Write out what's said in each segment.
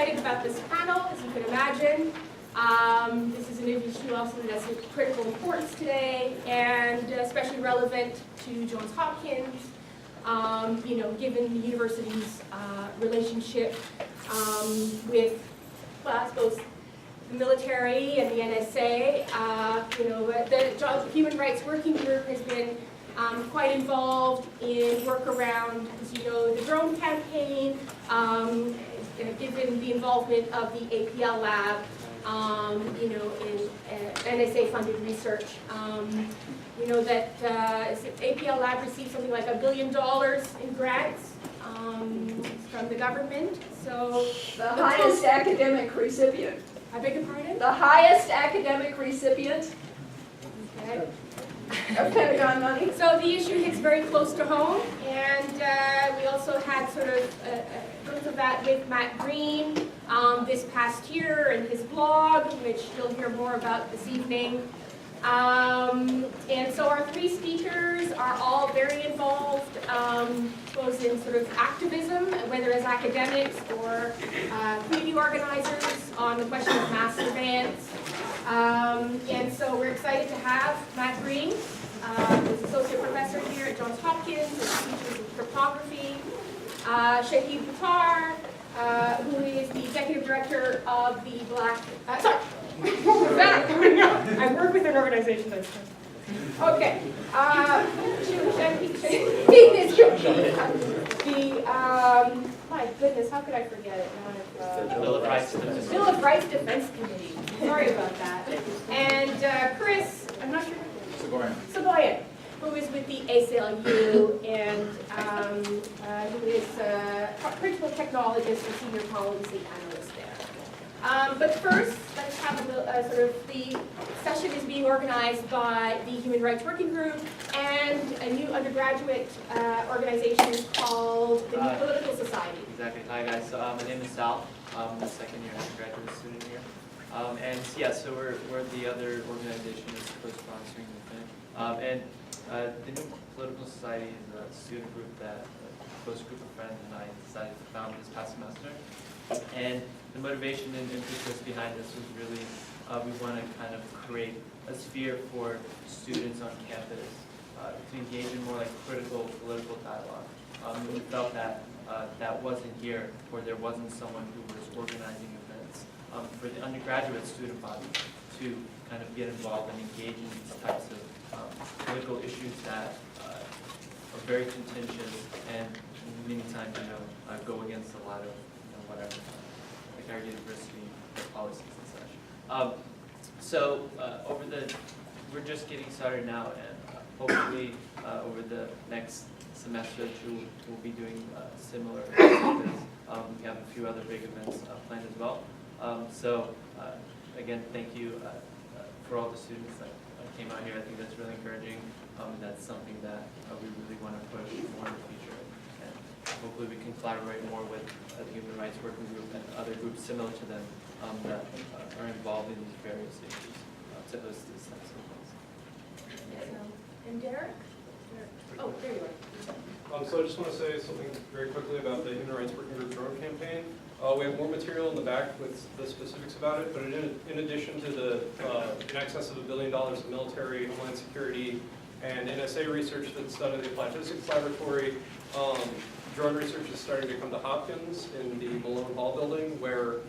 excited about this panel, as you can imagine. This is an issue also that's of critical importance today, and especially relevant to Johns Hopkins, given the university's relationship with, well, I suppose, the military and the NSA. The Human Rights Working Group has been quite involved in work around, as you know, the drone campaign, given the involvement of the APL lab, in NSA-funded research. APL lab received something like $1 billion in grants from the government. So the highest academic recipient. I beg your pardon? The highest academic recipient. Okay. Of Pentagon money. So the issue hits very close to home, and we also had sort of proof of that with Matt Green this past year and his blog, which you'll hear more about this evening. And so our three speakers are all very involved, both in sort of activism, whether as academics or community organizers on the question of mass surveillance. And so we're excited to have Matt Green, who's associate professor here at Johns Hopkins and teaches in cryptography. Shahid Buttar, who is the executive director of the I work with an organization that's okay. My goodness, how could I forget it? Bill of Rights Defense. Bill of Rights Defense Committee. Sorry about that. And Chris, I'm not sure. Soghoian, who is with the ACLU and who is principal technologist and senior policy analyst there. But first, let's have the session is being organized by the Human Rights Working Group and a new undergraduate organization called the New Political Society. Exactly. Hi guys. So my name is Sal. I'm the second year undergraduate student here. So we're the other organization that's co-sponsoring the thing. The New Political Society is a student group that a close group of friends and I decided to found this past semester. And the motivation and impetus behind this was really we want to kind of create a sphere for students on campus to engage in more like critical political dialogue. We felt that that wasn't here, or there wasn't someone who was organizing events for the undergraduate student body to kind of get involved and engage in these types of political issues that are very contentious and many times, go against a lot of, whatever, like our university policies and such. We're just getting started now, and hopefully over the next semester we'll be doing similar events. We have a few other big events planned as well. Again, thank you for all the students that came out here. I think that's really encouraging. That's something that we really want to push more in the future. And hopefully we can collaborate more with the Human Rights Working Group and other groups similar to them that are involved in these various issues to host these types of events. And Derek? Oh, there you are. So I just want to say something very quickly about the Human Rights Working Group drone campaign. We have more material in the back with the specifics about it, but in addition to the in excess of $1 billion in military, homeland security, and NSA research that's done in the Applied Physics Laboratory, drone research is starting to come to Hopkins in the Malone Hall building, where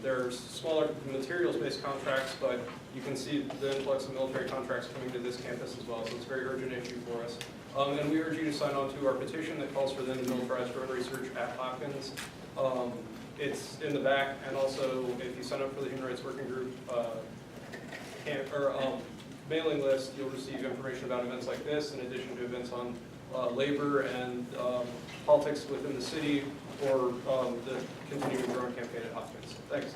there's smaller materials-based contracts, but you can see the influx of military contracts coming to this campus as well, so it's a very urgent issue for us. And we urge you to sign on to our petition that calls for them to militarize drone research at Hopkins. It's in the back, and also if you sign up for the Human Rights Working Group mailing list, you'll receive information about events like this, in addition to events on labor and politics within the city, or the continuing drone campaign at Hopkins. Thanks.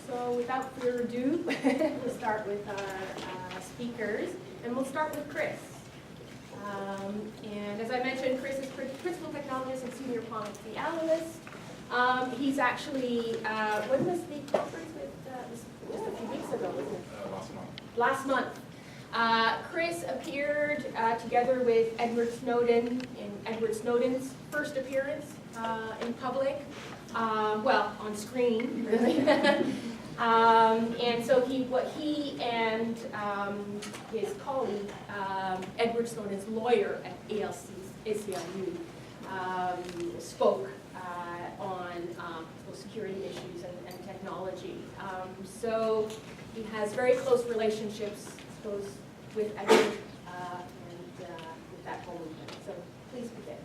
So without further ado, we'll start with our speakers, and we'll start with Chris. And as I mentioned, Chris is principal technologist and senior policy analyst. He's actually, when was the conference with, just a few weeks ago, wasn't it? Last month. Last month. Chris appeared together with Edward Snowden in Edward Snowden's first appearance in public, well, on screen, really. And so he and his colleague, Edward Snowden's lawyer at ACLU, spoke on security issues and technology. So he has very close relationships, I suppose, with Edward and with that whole movement. So please begin.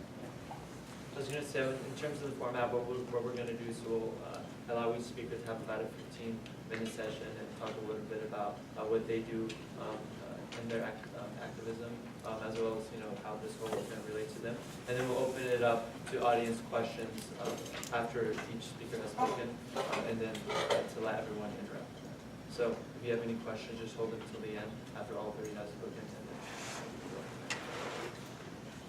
I was going to say, in terms of the format, what we're going to do is we'll allow each speaker to have about a 15-minute session and talk a little bit about what they do in their activism, as well as how this whole event relates to them. And then we'll open it up to audience questions after each speaker has spoken, and then to let everyone interact. So if you have any questions, just hold them until the end after all three has spoken.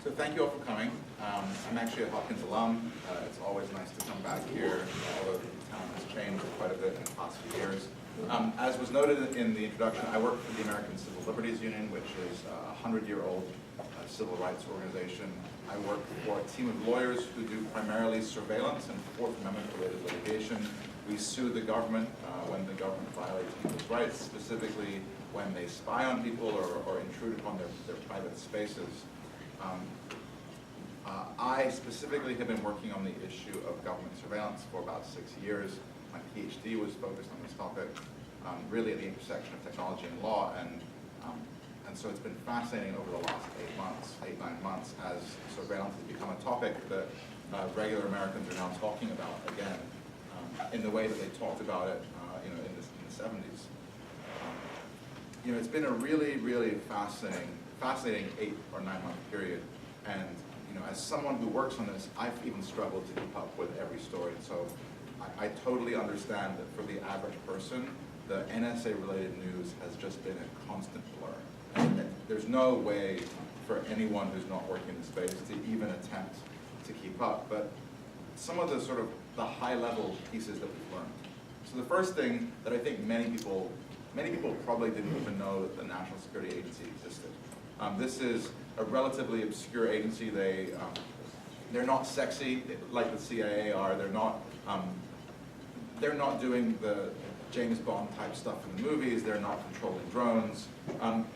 So thank you all for coming. I'm actually a Hopkins alum. It's always nice to come back here, although the town has changed quite a bit in the past few years. As was noted in the introduction, I work for the American Civil Liberties Union, which is a 100-year-old civil rights organization. I work for a team of lawyers who do primarily surveillance and Fourth Amendment-related litigation. We sue the government when the government violates people's rights, specifically when they spy on people or intrude upon their private spaces. I specifically have been working on the issue of government surveillance for about 6 years. My PhD was focused on this topic, really at the intersection of technology and law, and so it's been fascinating over the last 8-9 months, as surveillance has become a topic that regular Americans are now talking about again, in the way that they talked about it, in the 70s. It's been a really, really fascinating 8 or 9 month period, and as someone who works on this, I've even struggled to keep up with every story. So I totally understand that for the average person, the NSA-related news has just been a constant blur. And there's no way for anyone who's not working in the space to even attempt to keep up. But some of the high-level pieces that we've learned. So the first thing that I think many people probably didn't even know that the National Security Agency existed. This is a relatively obscure agency. They're not sexy like the CIA are. They're not doing the James Bond type stuff in the movies. They're not controlling drones.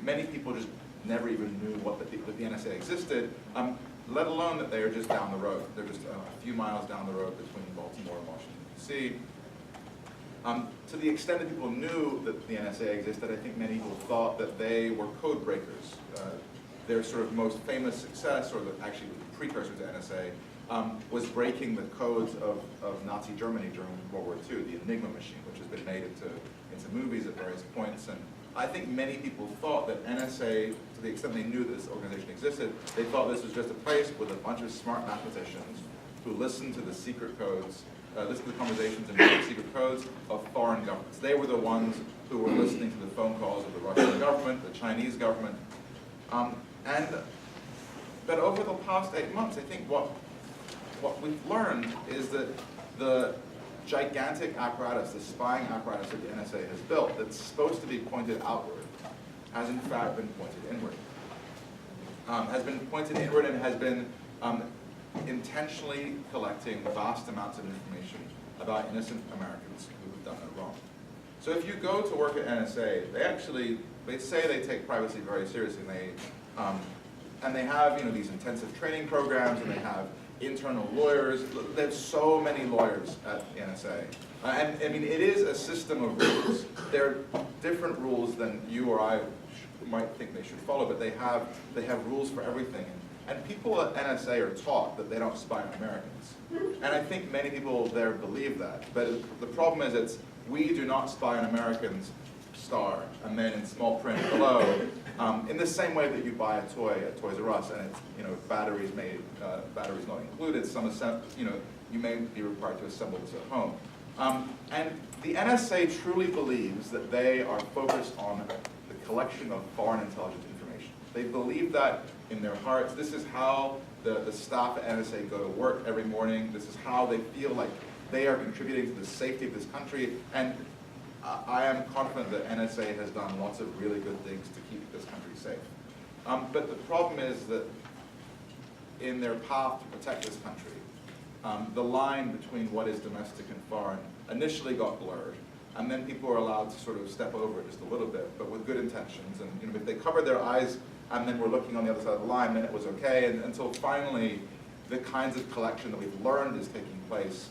Many people just never even knew that the NSA existed, let alone that they are just down the road. They're just a few miles down the road between Baltimore and Washington, D.C. To the extent that people knew that the NSA existed, I think many people thought that they were code breakers. Their sort of most famous success, or actually the precursor to NSA, was breaking the codes of Nazi Germany during World War II, the Enigma machine, which has been made into movies at various points. And I think many people thought that NSA, to the extent they knew that this organization existed, they thought this was just a place with a bunch of smart mathematicians who listened to the secret codes, listened to the conversations and the secret codes of foreign governments. They were the ones who were listening to the phone calls of the Russian government, the Chinese government. But over the past 8 months, I think what we've learned is that the gigantic apparatus, the spying apparatus that the NSA has built, that's supposed to be pointed outward, has in fact been pointed inward. And has been intentionally collecting vast amounts of information about innocent Americans who have done no wrong. So if you go to work at NSA, they say they take privacy very seriously, and they have these intensive training programs, and they have internal lawyers. There's so many lawyers at the NSA. And I mean, it is a system of rules. They're different rules than you or I might think they should follow, but they have rules for everything. And people at NSA are taught that they don't spy on Americans. And I think many people there believe that. But the problem is we do not spy on Americans, star, and then in small print below, in the same way that you buy a toy at Toys R Us, and it's batteries not included. You may be required to assemble this at home. And the NSA truly believes that they are focused on the collection of foreign intelligence information. They believe that in their hearts. This is how the staff at NSA go to work every morning. This is how they feel like they are contributing to the safety of this country. And I am confident that NSA has done lots of really good things to keep this country safe. But the problem is that in their path to protect this country, the line between what is domestic and foreign initially got blurred, and then people were allowed to sort of step over it just a little bit, but with good intentions. And if they covered their eyes and then were looking on the other side of the line, then it was okay, and until finally the kinds of collection that we've learned is taking place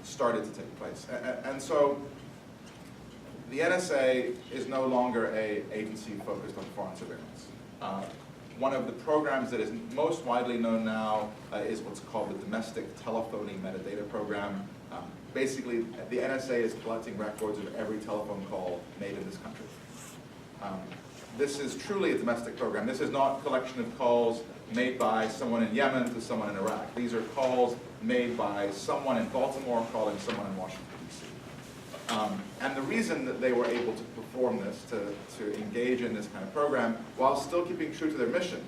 started to take place. And so the NSA is no longer an agency focused on foreign surveillance. One of the programs that is most widely known now is what's called the Domestic Telephony Metadata Program. Basically, the NSA is collecting records of every telephone call made in this country. This is truly a domestic program. This is not a collection of calls made by someone in Yemen to someone in Iraq. These are calls made by someone in Baltimore calling someone in Washington, D.C. And the reason that they were able to perform this, to engage in this kind of program, while still keeping true to their mission,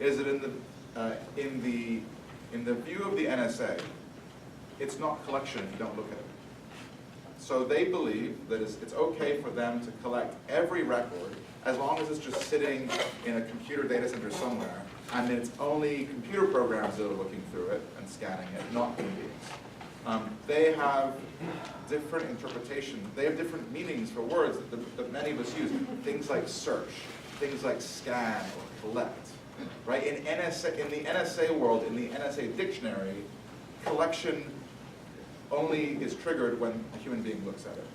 is that in the view of the NSA, it's not collection if you don't look at it. So they believe that it's okay for them to collect every record as long as it's just sitting in a computer data center somewhere, and it's only computer programs that are looking through it and scanning it, not human beings. They have different interpretations. They have different meanings for words that many of us use. Things like search, things like scan or collect. Right? In the NSA world, in the NSA dictionary, collection only is triggered when a human being looks at it.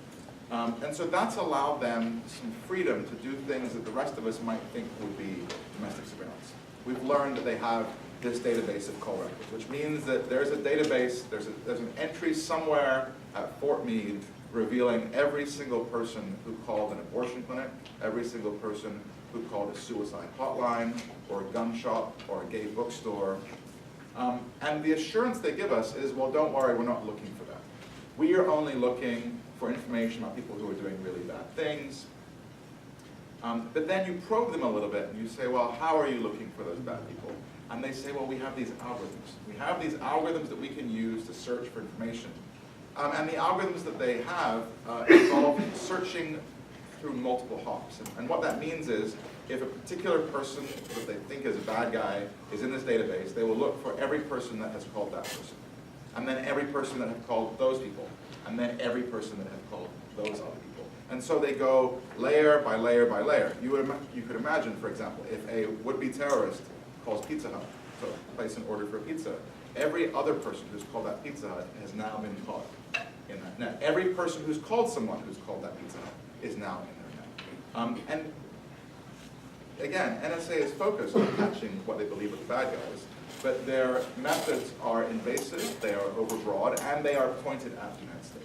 And so that's allowed them some freedom to do things that the rest of us might think would be domestic surveillance. We've learned that they have this database of call records, which means that there's a database, there's an entry somewhere at Fort Meade revealing every single person who called an abortion clinic, every single person who called a suicide hotline, or a gun shop, or a gay bookstore. And the assurance they give us is, well, don't worry, we're not looking for that. We are only looking for information about people who are doing really bad things. But then you probe them a little bit and you say, well, how are you looking for those bad people? And they say, well, we have these algorithms. We have these algorithms that we can use to search for information. And the algorithms that they have involve searching through multiple hops. And what that means is, if a particular person that they think is a bad guy is in this database, they will look for every person that has called that person. And then every person that has called those people. And then every person that has called those other people. And so they go layer by layer by layer. You could imagine, for example, if a would-be terrorist calls Pizza Hut to place an order for a pizza, every other person who's called that Pizza Hut has now been caught in that net. Every person who's called someone who's called that Pizza Hut is now in their net. And again, NSA is focused on catching what they believe are the bad guys, but their methods are invasive, they are overbroad, and they are pointed at the United States.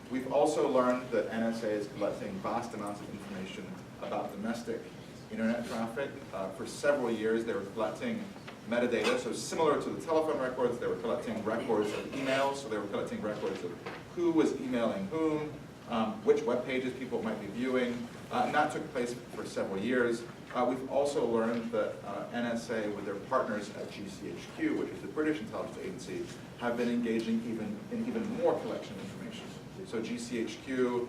We've also learned that NSA is collecting vast amounts of information about domestic internet traffic. For several years, they were collecting metadata, so similar to the telephone records, they were collecting records of emails, so they were collecting records of who was emailing whom, which web pages people might be viewing, and that took place for several years. We've also learned that NSA, with their partners at GCHQ, which is the British intelligence agency, have been engaging in even more collection of information. So GCHQ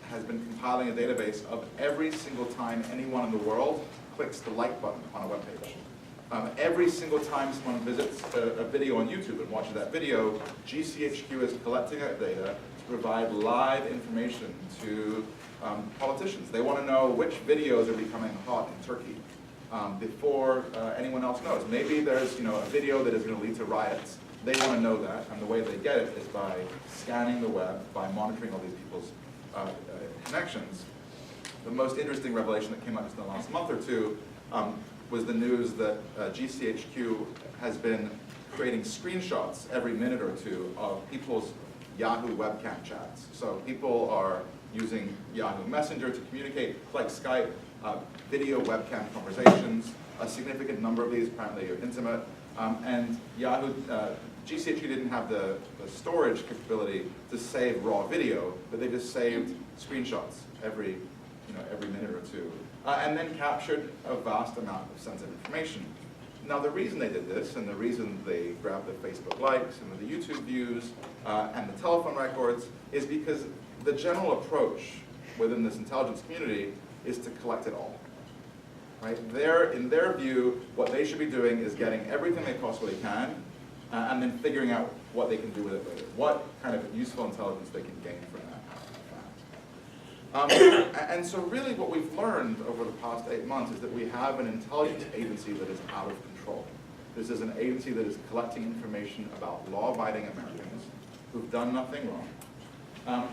has been compiling a database of every single time anyone in the world clicks the like button on a web page. Every single time someone visits a video on YouTube and watches that video, GCHQ is collecting that data to provide live information to politicians. They want to know which videos are becoming hot in Turkey before anyone else knows. Maybe there's a video that is going to lead to riots. They want to know that, and the way they get it is by scanning the web, by monitoring all these people's connections. The most interesting revelation that came out just in the last month or two was the news that GCHQ has been creating screenshots every minute or two of people's Yahoo webcam chats. So people are using Yahoo Messenger to communicate, like Skype, video webcam conversations. A significant number of these apparently are intimate. And GCHQ didn't have the storage capability to save raw video, but they just saved screenshots every minute or two, and then captured a vast amount of sensitive information. Now the reason they did this, and the reason they grabbed the Facebook likes and the YouTube views and the telephone records, is because the general approach within this intelligence community is to collect it all. Right? In their view, what they should be doing is getting everything they possibly can, and then figuring out what they can do with it later. What kind of useful intelligence they can gain from that. And so really what we've learned over the past 8 months is that we have an intelligence agency that is out of control. This is an agency that is collecting information about law-abiding Americans who've done nothing wrong.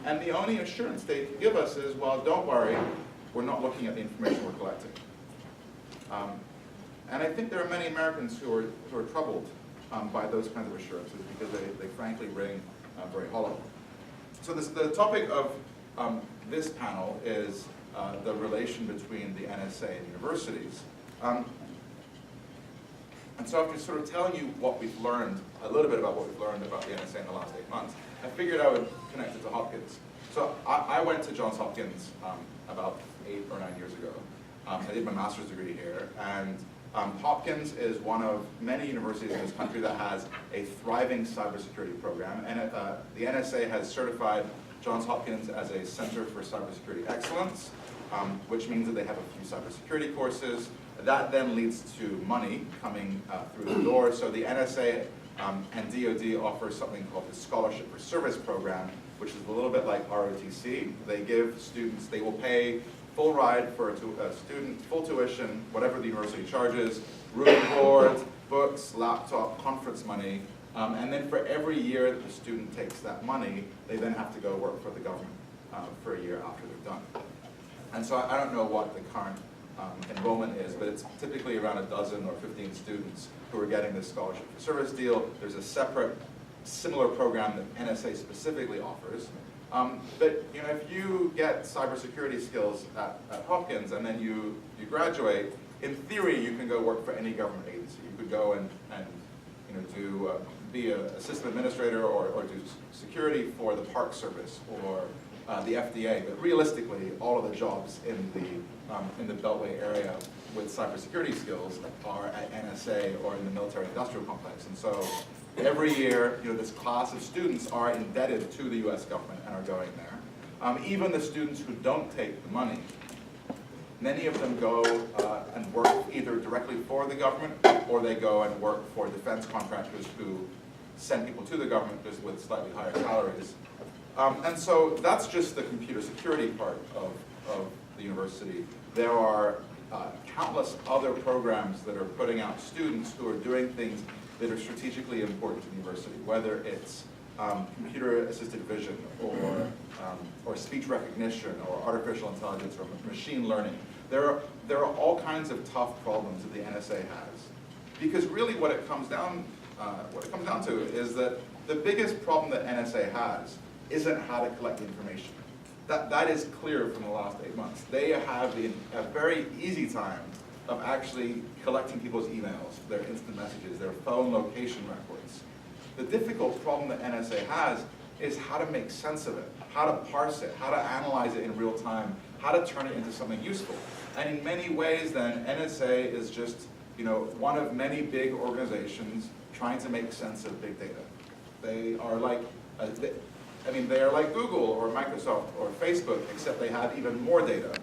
And the only assurance they can give us is, well, don't worry, we're not looking at the information we're collecting. And I think there are many Americans who are troubled by those kinds of assurances because they frankly ring very hollow. So the topic of this panel is the relation between the NSA and universities. And so after sort of telling you what we've learned, a little bit about what we've learned about the NSA in the last 8 months, I figured I would connect it to Hopkins. So I went to Johns Hopkins about 8 or 9 years ago. I did my master's degree here, and Hopkins is one of many universities in this country that has a thriving cybersecurity program, and the NSA has certified Johns Hopkins as a Center for Cybersecurity Excellence, which means that they have a few cybersecurity courses. That then leads to money coming through the door. So the NSA and DoD offer something called the Scholarship for Service Program, which is a little bit like ROTC. They give students, they will pay full ride for a student, full tuition, whatever the university charges, room and board, books, laptop, conference money, and then for every year that the student takes that money, they then have to go work for the government for a year after they're done. And so I don't know what the current enrollment is, but it's typically around a dozen or 15 students who are getting this scholarship for service deal. There's a separate, similar program that NSA specifically offers. But you know, if you get cybersecurity skills at Hopkins and then you graduate, in theory you can go work for any government agency. You could go and you know, be an assistant administrator or do security for the Park Service or the FDA. But realistically, all of the jobs in the Beltway area with cybersecurity skills are at NSA or in the military-industrial complex. And so every year, you know, this class of students are indebted to the U.S. government and are going there. Even the students who don't take the money, many of them go and work either directly for the government or they go and work for defense contractors who send people to the government just with slightly higher salaries. And so that's just the computer security part of the university. There are countless other programs that are putting out students who are doing things that are strategically important to the university, whether it's computer-assisted vision or speech recognition or artificial intelligence or machine learning. There are all kinds of tough problems that the NSA has, because really what it comes down to is that the biggest problem that NSA has isn't how to collect information. That is clear from the last 8 months. They have a very easy time of actually collecting people's emails, their instant messages, their phone location records. The difficult problem that NSA has is how to make sense of it, how to parse it, how to analyze it in real time, how to turn it into something useful. And in many ways then, NSA is just, you know, one of many big organizations trying to make sense of big data. They are like, they are like Google or Microsoft or Facebook, except they have even more data.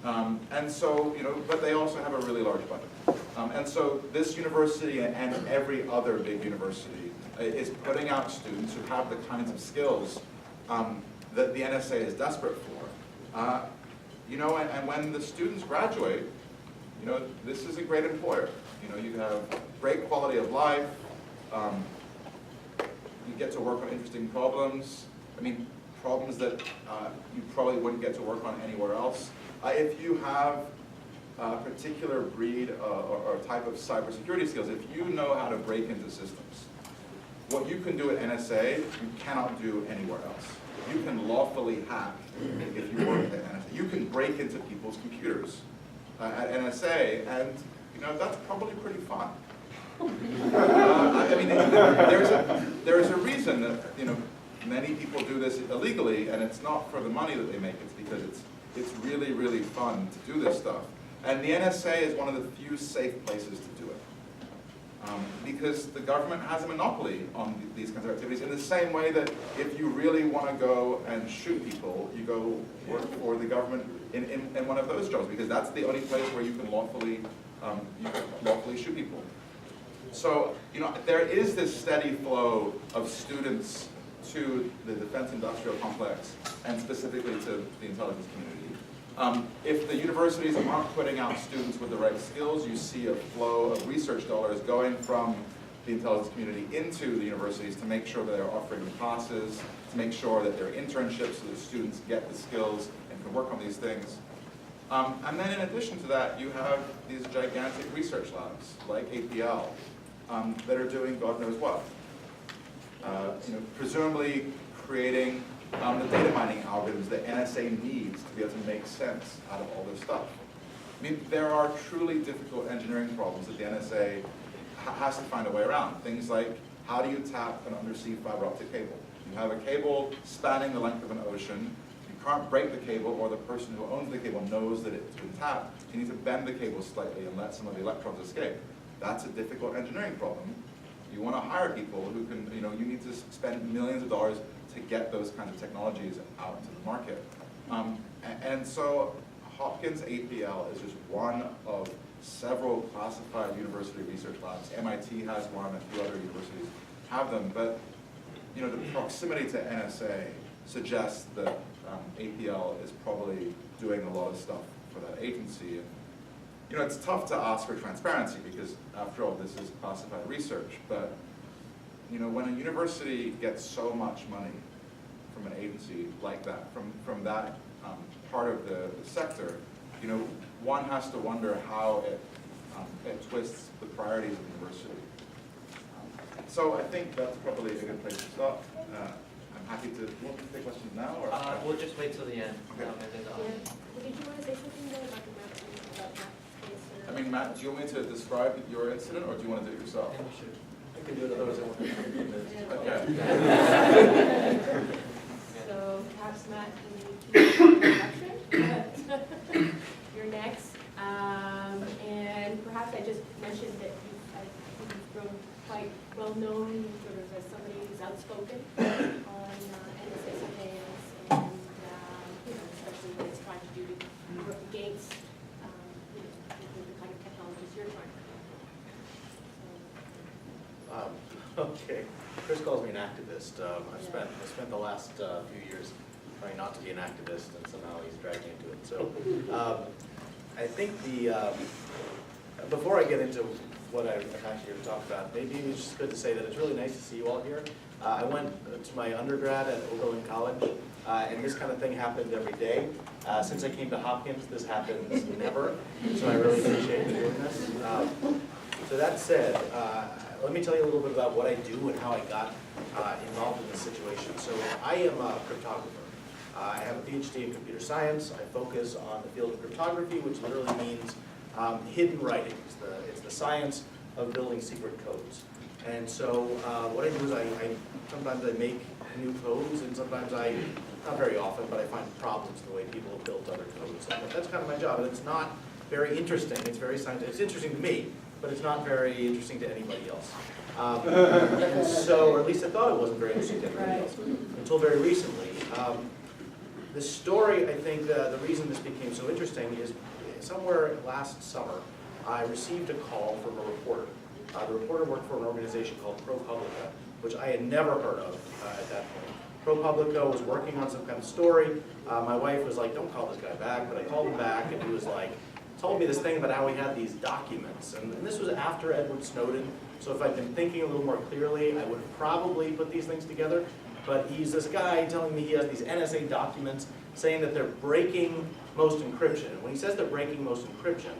And so, you know, but they also have a really large budget. And so this university and every other big university is putting out students who have the kinds of skills that the NSA is desperate for. You know, and when the students graduate, you know, this is a great employer. You know, you have great quality of life. You get to work on interesting problems. I mean, problems that you probably wouldn't get to work on anywhere else. If you have a particular breed or type of cybersecurity skills, if you know how to break into systems, what you can do at NSA, you cannot do anywhere else. You can lawfully hack if you work at NSA. You can break into people's computers at NSA, and you know, that's probably pretty fun. I mean, there's a reason that, you know, many people do this illegally, and it's not for the money that they make. It's because it's really, really fun to do this stuff. And the NSA is one of the few safe places to do it. because the government has a monopoly on these kinds of activities in the same way that if you really want to go and shoot people, you go work for the government in one of those jobs, because that's the only place where you can lawfully shoot people. So, there is this steady flow of students to the defense industrial complex, and specifically to the intelligence community. If the universities aren't putting out students with the right skills, you see a flow of research dollars going from the intelligence community into the universities to make sure that they're offering classes, to make sure that there are internships so that students get the skills and can work on these things. And then in addition to that, you have these gigantic research labs, like APL, that are doing God knows what. Presumably creating the data mining algorithms that NSA needs to be able to make sense out of all this stuff. I mean, there are truly difficult engineering problems that the NSA has to find a way around. Things like, how do you tap an undersea fiber optic cable? You have a cable spanning the length of an ocean. You can't break the cable, or the person who owns the cable knows that it's been tapped. You need to bend the cable slightly and let some of the electrons escape. That's a difficult engineering problem. You want to hire people who can, you need to spend millions of dollars to get those kinds of technologies out into the market. And so Hopkins APL is just one of several classified university research labs. MIT has one, a few other universities have them, but the proximity to NSA suggests that APL is probably doing a lot of stuff for that agency. And, it's tough to ask for transparency because, after all, this is classified research. But, when a university gets so much money from an agency like that, from that part of the sector, one has to wonder how it twists the priorities of the university. So I think that's probably a good place to stop. I'm happy to. You want me to take questions now, or We'll just wait till the end. Okay. And then, Did you want to say something though about the map? About that case, or- I mean, Matt, do you want me to describe your incident, or do you want to do it yourself? we should. I can do it, otherwise I won't have 15 minutes. Okay. So perhaps Matt, can you keep the introduction? You're next. And perhaps I just mentioned that you've grown quite well known sort of as somebody who's outspoken on NSA surveillance and especially what it's trying to do to work against the kind of technologies you're trying to Okay, Chris calls me an activist. I spent the last few years trying not to be an activist, and somehow he's dragged me into it. So I think before I get into what I'm actually here to talk about, maybe it's just good to say that it's really nice to see you all here. I went to my undergrad at Soghoian College, and this kind of thing happened every day. Since I came to Hopkins, this happens never, so I really appreciate you doing this. So that said, let me tell you a little bit about what I do and how I got involved in this situation. So I am a cryptographer. I have a PhD in computer science. I focus on the field of cryptography, which literally means hidden writing. It's the science of building secret codes. And so what I do is sometimes I make new codes, and sometimes not very often, but I find problems in the way people have built other codes. And that's kind of my job, and it's not very interesting. It's very scientific. It's interesting to me, but it's not very interesting to anybody else. And so, or at least I thought it wasn't very interesting to anybody else, until very recently. The story, I think, the reason this became so interesting is somewhere last summer, I received a call from a reporter. The reporter worked for an organization called ProPublica, which I had never heard of at that point. ProPublica was working on some kind of story. My wife was like, don't call this guy back, but I called him back, and he was like, told me this thing about how he had these documents. And this was after Edward Snowden, so if I'd been thinking a little more clearly, I would have probably put these things together. But he's this guy telling me he has these NSA documents saying that they're breaking most encryption. And when he says they're breaking most encryption,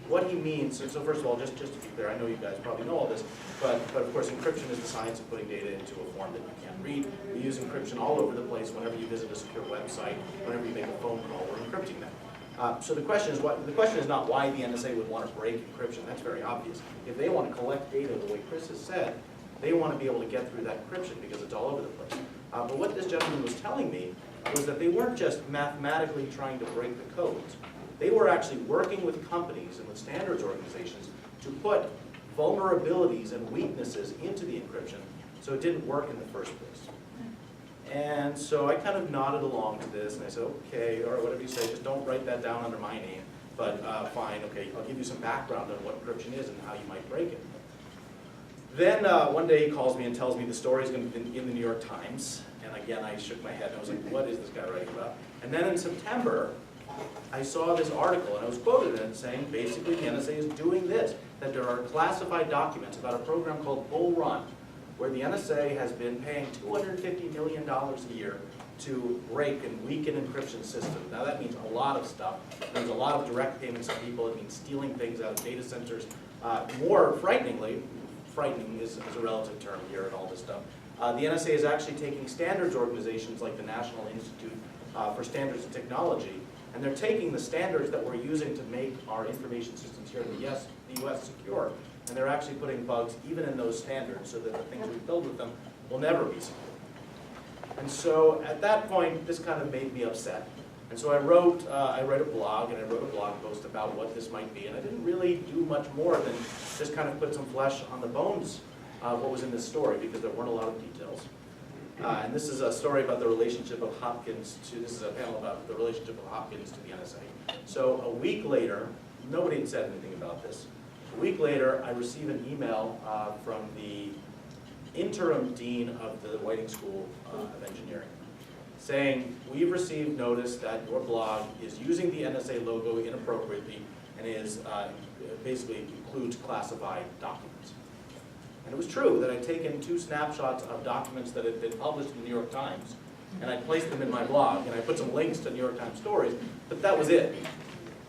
what he means, so first of all, just to be clear, I know you guys probably know all this, but of course encryption is the science of putting data into a form that you can't read. We use encryption all over the place whenever you visit a secure website, whenever you make a phone call, we're encrypting that. So the question is not why the NSA would want to break encryption. That's very obvious. If they want to collect data the way Chris has said, they want to be able to get through that encryption because it's all over the place. But what this gentleman was telling me was that they weren't just mathematically trying to break the codes. They were actually working with companies and with standards organizations to put vulnerabilities and weaknesses into the encryption, so it didn't work in the first place. And so I kind of nodded along to this, and I said, okay, or whatever you say, just don't write that down under my name, but fine, okay, I'll give you some background on what encryption is and how you might break it. Then one day he calls me and tells me the story is going to be in the New York Times, and again I shook my head and I was like, what is this guy writing about? And then in September, I saw this article, and I was quoted in it saying, basically the NSA is doing this, that there are classified documents about a program called Bull Run, where the NSA has been paying $250 million a year to break and weaken encryption systems. Now that means a lot of stuff. It means a lot of direct payments to people. It means stealing things out of data centers. More frighteningly, frightening is a relative term here and all this stuff, the NSA is actually taking standards organizations like the National Institute for Standards and Technology, and they're taking the standards that we're using to make our information systems here in the US secure, and they're actually putting bugs even in those standards so that the things we build with them will never be secure. And so at that point, this kind of made me upset. And so I wrote a blog, and I wrote a blog post about what this might be, and I didn't really do much more than just kind of put some flesh on the bones of what was in this story, because there weren't a lot of details. And this is a story about the relationship of Hopkins to, this is a panel about the relationship of Hopkins to the NSA. So a week later, nobody had said anything about this. A week later, I received an email from the interim dean of the Whiting School of Engineering, saying, we've received notice that your blog is using the NSA logo inappropriately and is basically includes classified documents. And it was true that I'd taken 2 snapshots of documents that had been published in the New York Times, and I placed them in my blog, and I put some links to New York Times stories, but that was it.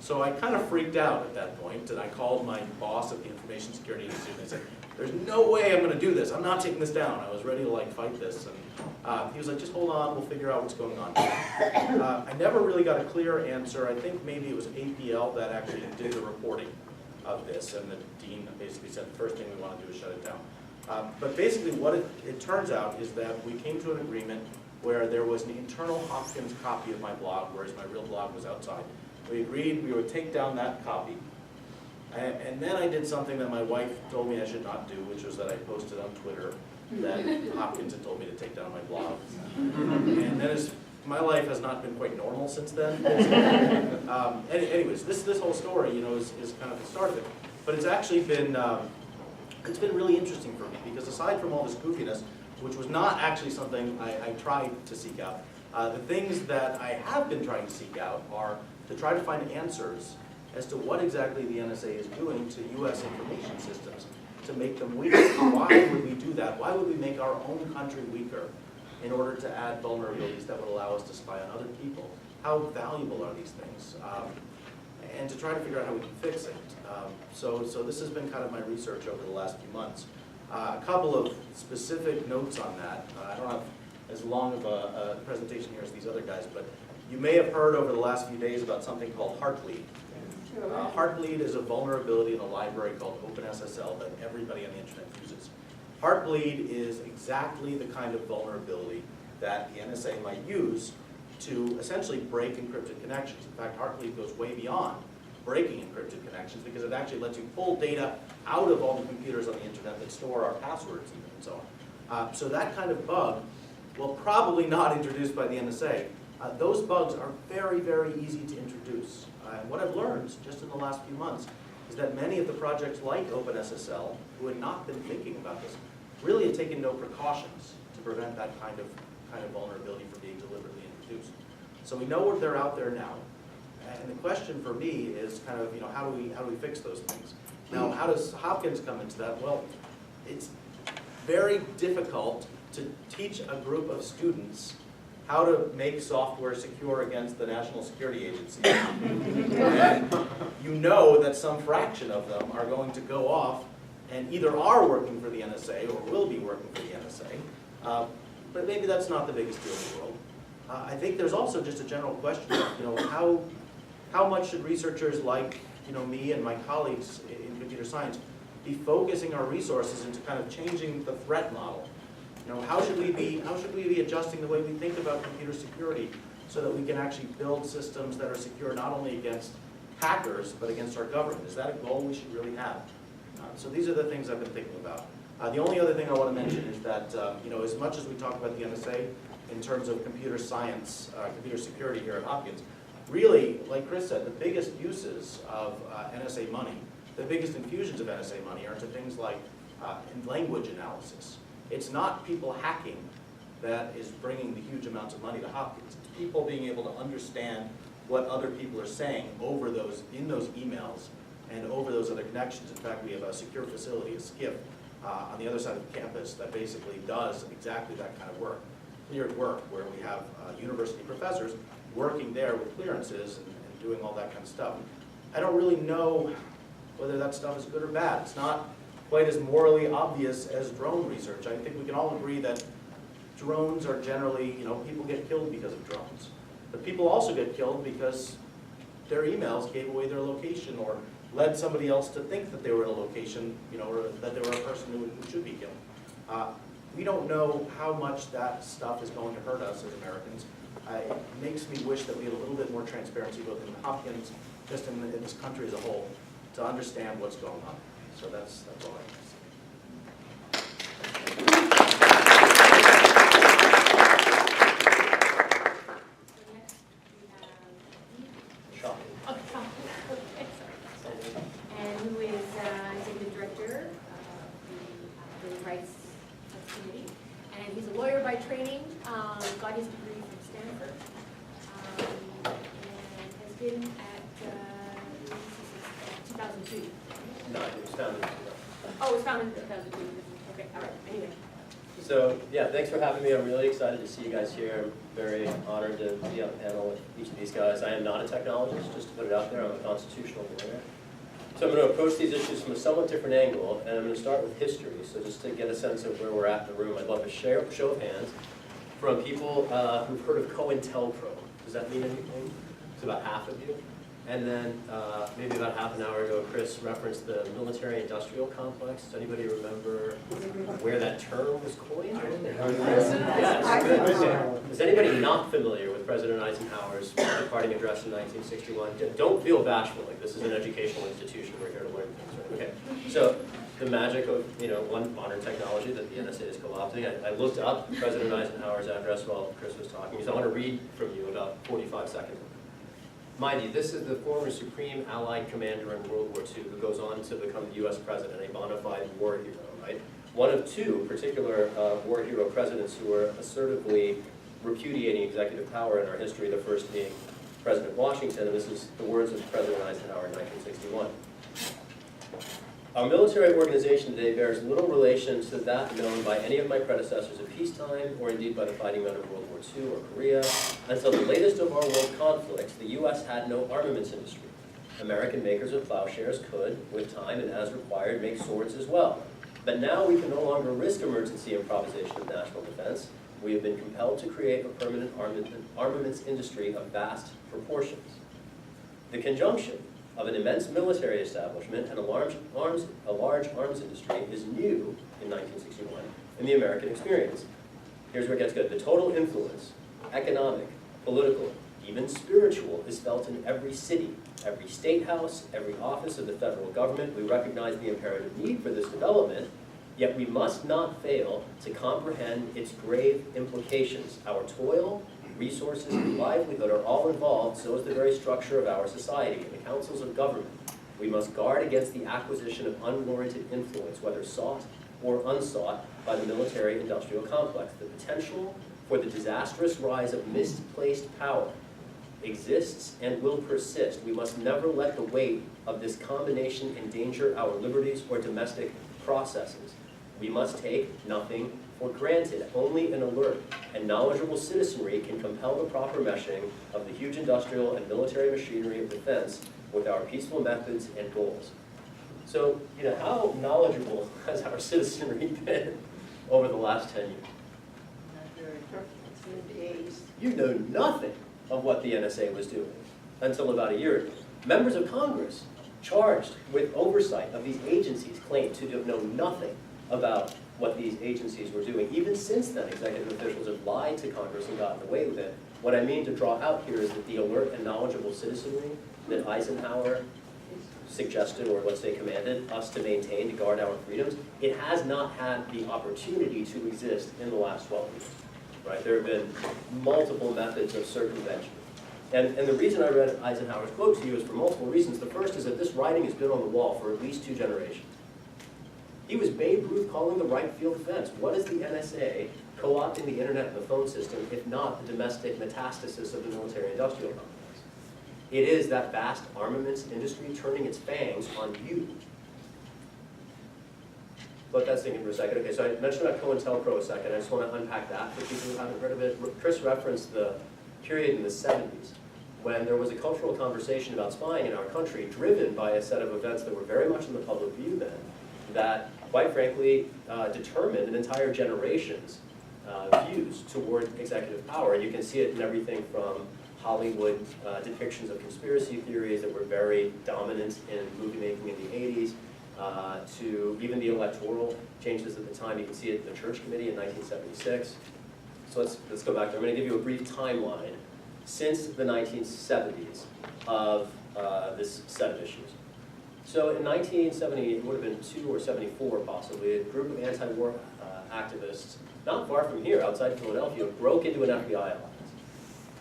So I kind of freaked out at that point, and I called my boss at the Information Security Institute, and I said, there's no way I'm going to do this. I'm not taking this down. I was ready to like fight this. And he was like, just hold on. We'll figure out what's going on. I never really got a clear answer. I think maybe it was APL that actually did the reporting of this. And the dean basically said the first thing we want to do is shut it down. But basically what it turns out is that we came to an agreement where there was an internal Hopkins copy of my blog, whereas my real blog was outside. We agreed we would take down that copy. And then I did something that my wife told me I should not do, which was that I posted on Twitter that Hopkins had told me to take down my blog. And then my life has not been quite normal since then. Anyways, this whole story, you know, is kind of the start of it. But it's actually been, it's been really interesting for me, because aside from all this goofiness, which was not actually something I tried to seek out, the things that I have been trying to seek out are to try to find answers as to what exactly the NSA is doing to US information systems to make them weaker. Why would we do that? Why would we make our own country weaker in order to add vulnerabilities that would allow us to spy on other people? How valuable are these things? And to try to figure out how we can fix it. So this has been kind of my research over the last few months. A couple of specific notes on that. I don't have as long of a presentation here as these other guys, but you may have heard over the last few days about something called Heartbleed. Heartbleed is a vulnerability in a library called OpenSSL that everybody on the internet uses. Heartbleed is exactly the kind of vulnerability that the NSA might use to essentially break encrypted connections. In fact, Heartbleed goes way beyond breaking encrypted connections, because it actually lets you pull data out of all the computers on the internet that store our passwords even and so on. So that kind of bug, well, probably not introduced by the NSA. Those bugs are very, very easy to introduce. And what I've learned just in the last few months is that many of the projects like OpenSSL, who had not been thinking about this, really had taken no precautions to prevent that kind of vulnerability from being deliberately introduced. So we know they're out there now. And the question for me is kind of, you know, how do we fix those things? Now, how does Hopkins come into that? Well, it's very difficult to teach a group of students how to make software secure against the National Security Agency. And you know that some fraction of them are going to go off and either are working for the NSA or will be working for the NSA. But maybe that's not the biggest deal in the world. I think there's also just a general question of, you know, how much should researchers like, you know, me and my colleagues in computer science be focusing our resources into kind of changing the threat model? You know, how should we be adjusting the way we think about computer security so that we can actually build systems that are secure not only against hackers but against our government? Is that a goal we should really have? So these are the things I've been thinking about. The only other thing I want to mention is that, as much as we talk about the NSA in terms of computer science, computer security here at Hopkins, really, like Chris said, the biggest uses of NSA money, the biggest infusions of NSA money are to things like language analysis. It's not people hacking that is bringing the huge amounts of money to Hopkins. It's people being able to understand what other people are saying in those emails and over those other connections. In fact, we have a secure facility, a SCIF, on the other side of the campus that basically does exactly that kind of work. Cleared work, where we have university professors working there with clearances and doing all that kind of stuff. I don't really know whether that stuff is good or bad. It's not quite as morally obvious as drone research. I think we can all agree that drones are generally, people get killed because of drones. But people also get killed because their emails gave away their location or led somebody else to think that they were in a location, or that they were a person who should be killed. We don't know how much that stuff is going to hurt us as Americans. It makes me wish that we had a little bit more transparency, both in Hopkins, just in this country as a whole, to understand what's going on. So that's all I have to say. And who is Executive Director of the Rights Committee. And he's a lawyer by training, got his degree from Stanford, and has been at 2002. No, it was founded in 2000. Oh, it was founded in 2002. Okay, all right, anyway. So, yeah, thanks for having me. I'm really excited to see you guys here. I'm very honored to be on the panel with each of these guys. I am not a technologist, just to put it out there. I'm a constitutional lawyer. So I'm going to approach these issues from a somewhat different angle, and I'm going to start with history. So just to get a sense of where we're at in the room, I'd love a show of hands from people who've heard of COINTELPRO. Does that mean anything? It's about half of you. And then maybe about half an hour ago, Chris referenced the military-industrial complex. Does anybody remember where that term was coined? Yes, good. Is anybody not familiar with President Eisenhower's departing address in 1961? Don't feel bashful. Like this is an educational institution. We're here to learn things, right? Okay. So the magic of one modern technology that the NSA is co-opting. I looked up President Eisenhower's address while Chris was talking. So I want to read from you about 45 seconds. Mind you, this is the former Supreme Allied Commander in World War II who goes on to become the US President, a bona fide war hero, right? One of two particular war hero presidents who were assertively repudiating executive power in our history, the first being President Washington, and this is the words of President Eisenhower in 1961. Our military organization today bears little relation to that known by any of my predecessors at peacetime, or indeed by the fighting men of World War II or Korea. Until the latest of our world conflicts, the U.S. had no armaments industry. American makers of plowshares could, with time and as required, make swords as well. But now we can no longer risk emergency improvisation of national defense. We have been compelled to create a permanent armaments industry of vast proportions. The conjunction of an immense military establishment and a large arms industry is new in 1961 in the American experience. Here's where it gets good. The total influence, economic, political, even spiritual, is felt in every city, every state house, every office of the federal government. We recognize the imperative need for this development, yet we must not fail to comprehend its grave implications. Our toil, resources, and livelihood are all involved, so is the very structure of our society and the councils of government. We must guard against the acquisition of unwarranted influence, whether sought or unsought, by the military-industrial complex. The potential for the disastrous rise of misplaced power exists and will persist. We must never let the weight of this combination endanger our liberties or domestic processes. We must take nothing for granted. Only an alert and knowledgeable citizenry can compel the proper meshing of the huge industrial and military machinery of defense with our peaceful methods and goals. So, how knowledgeable has our citizenry been over the last 10 years? Not very perfect. It's You know nothing of what the NSA was doing until about a year ago. Members of Congress charged with oversight of these agencies claim to have known nothing about what these agencies were doing. Even since then, executive officials have lied to Congress and gotten away with it. What I mean to draw out here is that the alert and knowledgeable citizenry that Eisenhower suggested, or let's say commanded us to maintain, to guard our freedoms, it has not had the opportunity to exist in the last 12 years, right? There have been multiple methods of circumvention. And the reason I read Eisenhower's quote to you is for multiple reasons. The first is that this writing has been on the wall for at least 2 generations. He was Babe Ruth calling the right field fence. What is the NSA co-opting the internet and the phone system, if not the domestic metastasis of the military-industrial complex? It is that vast armaments industry turning its fangs on you. Let that sink in for a second. Okay, so I mentioned about COINTELPRO a second. I just want to unpack that for people who haven't heard of it. Chris referenced the period in the 70s when there was a cultural conversation about spying in our country driven by a set of events that were very much in the public view then, that quite frankly determined an entire generation's views toward executive power. And you can see it in everything from Hollywood depictions of conspiracy theories that were very dominant in movie making in the 80s, to even the electoral changes at the time. You can see it in the Church Committee in 1976. So let's go back there. I'm going to give you a brief timeline since the 1970s of this set of issues. So in 1970, it would have been 2 or 74 possibly, a group of anti-war activists, not far from here, outside Philadelphia, broke into an FBI office.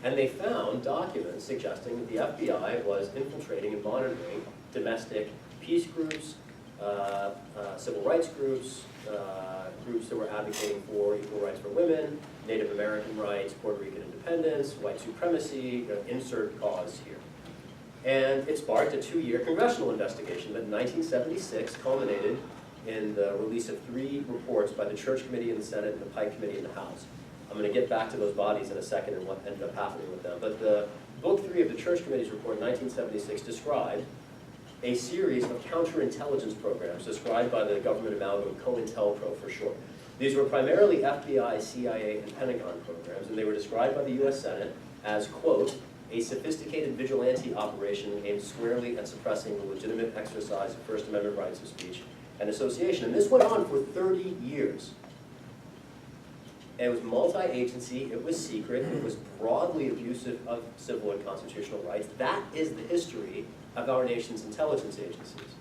And they found documents suggesting that the FBI was infiltrating and monitoring domestic peace groups, civil rights groups, groups that were advocating for equal rights for women, Native American rights, Puerto Rican independence, white supremacy, insert cause here. And it sparked a 2-year congressional investigation that in 1976 culminated in the release of 3 reports by the Church Committee in the Senate and the Pike Committee in the House. I'm going to get back to those bodies in a second and what ended up happening with them. But the Book 3 of the Church Committee's report in 1976 described a series of counterintelligence programs described by the government amalgam COINTELPRO for short. These were primarily FBI, CIA, and Pentagon programs, and they were described by the US Senate as, quote, a sophisticated vigilante operation aimed squarely at suppressing the legitimate exercise of First Amendment rights of speech and association. And this went on for 30 years. And it was multi-agency, it was secret, it was broadly abusive of civil and constitutional rights. That is the history of our nation's intelligence agencies,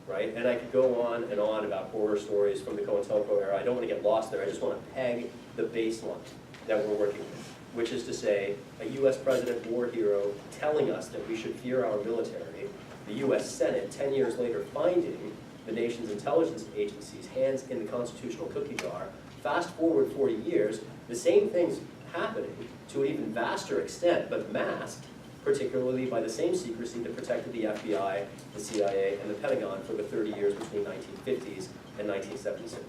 right? And I could go on and on about horror stories from the COINTELPRO era. I don't want to get lost there. I just want to peg the baseline that we're working with, which is to say, a US president war hero telling us that we should fear our military, the US Senate 10 years later finding the nation's intelligence agencies' hands in the constitutional cookie jar. Fast forward 40 years, the same thing's happening to an even vaster extent, but masked particularly by the same secrecy that protected the FBI, the CIA, and the Pentagon for the 30 years between 1950s and 1976.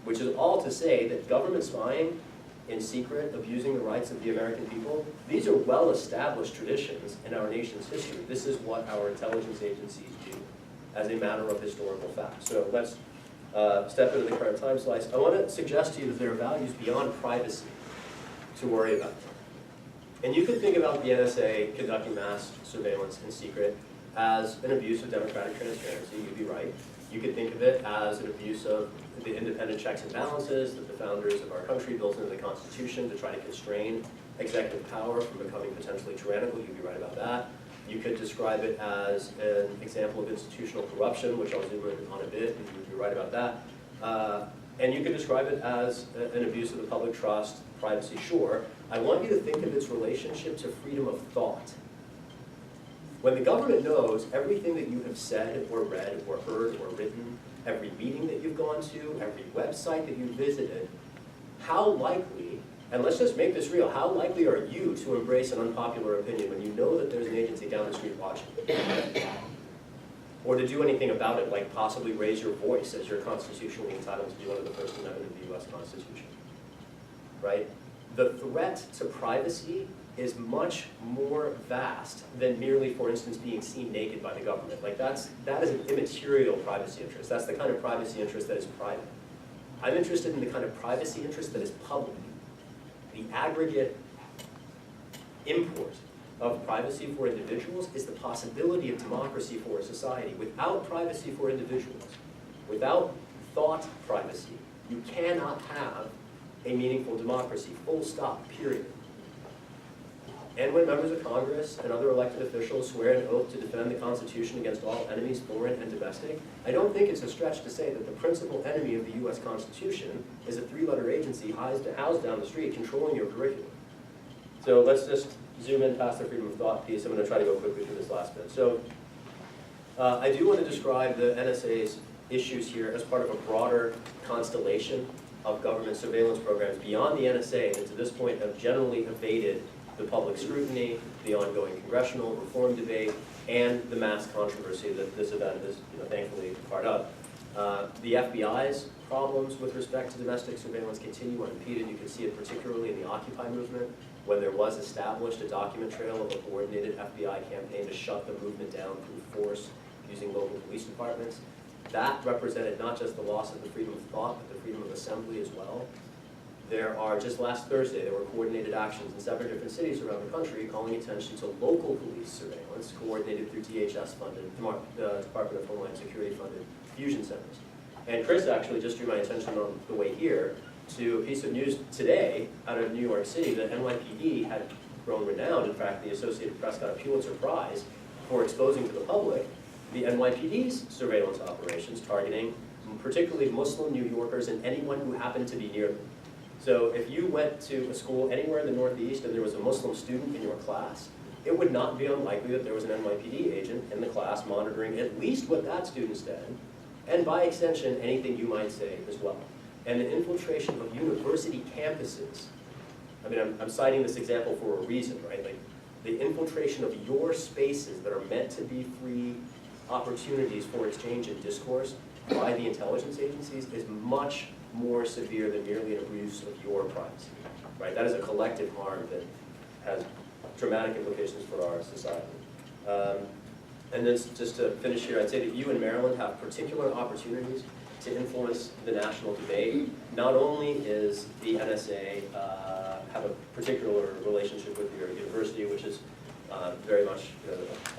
Which is all to say that government spying in secret, abusing the rights of the American people, these are well-established traditions in our nation's history. This is what our intelligence agencies do as a matter of historical fact. So let's step into the current time slice. I want to suggest to you that there are values beyond privacy to worry about. And you could think about the NSA conducting mass surveillance in secret as an abuse of democratic transparency. You'd be right. You could think of it as an abuse of the independent checks and balances that the founders of our country built into the Constitution to try to constrain executive power from becoming potentially tyrannical. You'd be right about that. You could describe it as an example of institutional corruption, which I'll zoom in on a bit, and you'd be right about that. And you could describe it as an abuse of the public trust, privacy, sure. I want you to think of its relationship to freedom of thought. When the government knows everything that you have said or read or heard or written, every meeting that you've gone to, every website that you've visited, how likely, and let's just make this real, how likely are you to embrace an unpopular opinion when you know that there's an agency down the street watching? Or to do anything about it, like possibly raise your voice as you're constitutionally entitled to do under the First Amendment of the US Constitution, right? The threat to privacy is much more vast than merely, for instance, being seen naked by the government. Like that is an immaterial privacy interest. That's the kind of privacy interest that is private. I'm interested in the kind of privacy interest that is public. The aggregate import of privacy for individuals is the possibility of democracy for a society. Without privacy for individuals, without thought privacy, you cannot have a meaningful democracy, full stop, period. and when members of Congress and other elected officials swear an oath to defend the Constitution against all enemies, foreign and domestic, I don't think it's a stretch to say that the principal enemy of the U.S. Constitution is a three-letter agency housed down the street controlling your curriculum. So let's just zoom in past the freedom of thought piece. I'm going to try to go quickly through this last bit. So I do want to describe the NSA's issues here as part of a broader constellation of government surveillance programs beyond the NSA that to this point have generally evaded the public scrutiny, the ongoing congressional reform debate, and the mass controversy that this event is thankfully part of. The FBI's problems with respect to domestic surveillance continue unimpeded. You can see it particularly in the Occupy movement, when there was established a document trail of a coordinated FBI campaign to shut the movement down through force using local police departments. That represented not just the loss of the freedom of thought, but the freedom of assembly as well. There are, just last Thursday, there were coordinated actions in 7 different cities around the country calling attention to local police surveillance coordinated through DHS-funded, Department of Homeland Security-funded fusion centers. And Chris actually just drew my attention on the way here to a piece of news today out of New York City that NYPD had grown renowned. In fact, the Associated Press got a Pulitzer Prize for exposing to the public the NYPD's surveillance operations targeting particularly Muslim New Yorkers and anyone who happened to be near them. So if you went to a school anywhere in the Northeast and there was a Muslim student in your class, it would not be unlikely that there was an NYPD agent in the class monitoring at least what that student said, and by extension, anything you might say as well. And the infiltration of university campuses, I mean, I'm citing this example for a reason, right? Like, the infiltration of your spaces that are meant to be free opportunities for exchange and discourse by the intelligence agencies is much more severe than merely an abuse of your privacy, right? That is a collective harm that has dramatic implications for our society. And then just to finish here, I'd say that you in Maryland have particular opportunities to influence the national debate. Not only is the NSA have a particular relationship with your university, which is very much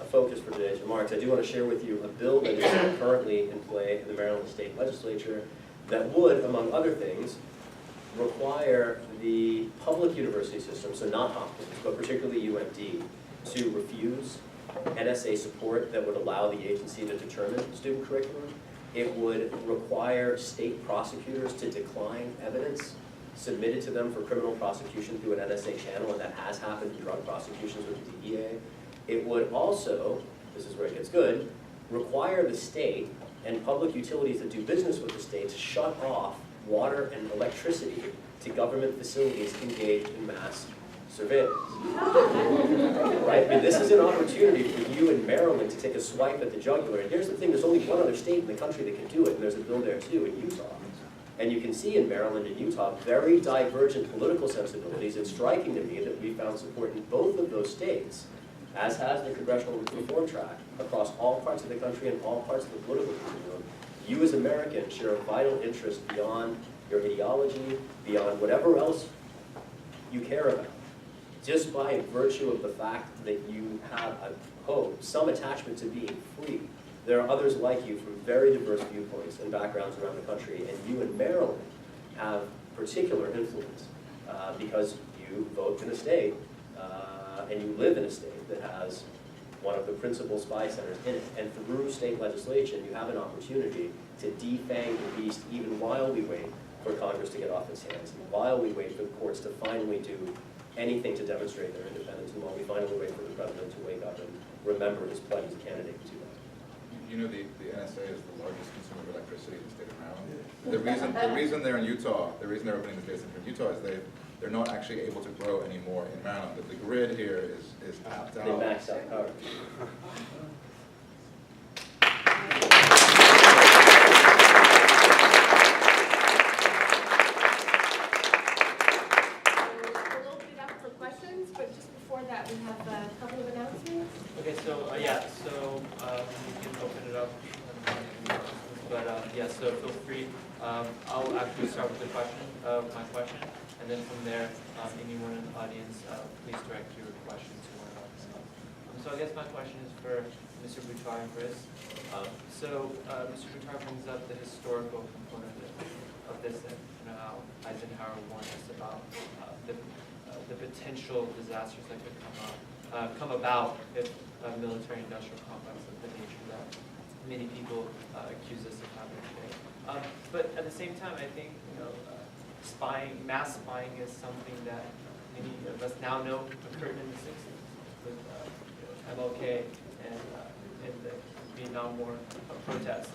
a focus for today's remarks, I do want to share with you a bill that is currently in play in the Maryland State Legislature that would, among other things, require the public university system, so not Hopkins, but particularly UMD, to refuse NSA support that would allow the agency to determine student curriculum. It would require state prosecutors to decline evidence submitted to them for criminal prosecution through an NSA channel, and that has happened in drug prosecutions with the DEA. It would also, this is where it gets good, require the state and public utilities that do business with the state to shut off water and electricity to government facilities engaged in mass surveillance. Right? I mean, this is an opportunity for you in Maryland to take a swipe at the jugular. And here's the thing, there's only one other state in the country that can do it, and there's a bill there too, in Utah. And you can see in Maryland and Utah very divergent political sensibilities. It's striking to me that we found support in both of those states, as has the congressional reform track, across all parts of the country and all parts of the political continuum. You as Americans share a vital interest beyond your ideology, beyond whatever else you care about. Just by virtue of the fact that you have, I hope, some attachment to being free. There are others like you from very diverse viewpoints and backgrounds around the country, and you in Maryland have particular influence because you vote in a state and you live in a state that has one of the principal spy centers in it. And through state legislation, you have an opportunity to defang the beast even while we wait for Congress to get off its hands, and while we wait for the courts to finally do anything to demonstrate their independence, and while we finally wait for the president to wake up and remember his pledge as a candidate to that. You know the NSA is the largest consumer of electricity in the state of Maryland. The reason they're in Utah, the reason they're opening the data center in Utah is they're not actually able to grow anymore in Maryland. The grid here is tapped out. They max out power. We'll open it up for questions, but just before that, we have a couple of announcements. Okay, so, you can open it up. But, so feel free. I'll actually start with my question, and then from there, anyone in the audience, please direct your question to one of us. So I guess my question is for Mr. Buttar and Chris. Mr. Buttar brings up the historical component of this, and how Eisenhower warned us about the potential disasters that could come about if a military-industrial complex of the nature that many people accuse us of having today. But at the same time, I think mass spying is something that many of us now know occurred in the 60s with MLK and the Vietnam War protests.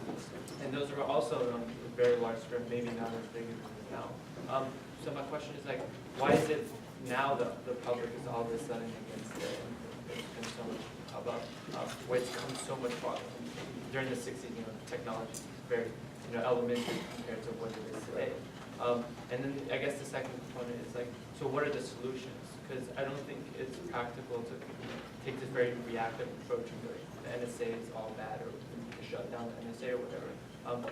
And those are also on a very large scale, maybe not as big as it is now. So my question is like, why is it now that the public is all of a sudden against it? There's been so much about where it's come so much farther. During the 60s, technology is very elementary compared to what it is today. And then I guess the second component is like, so what are the solutions? Because I don't think it's practical to take this very reactive approach and go, the NSA is all bad, or shut down the NSA or whatever.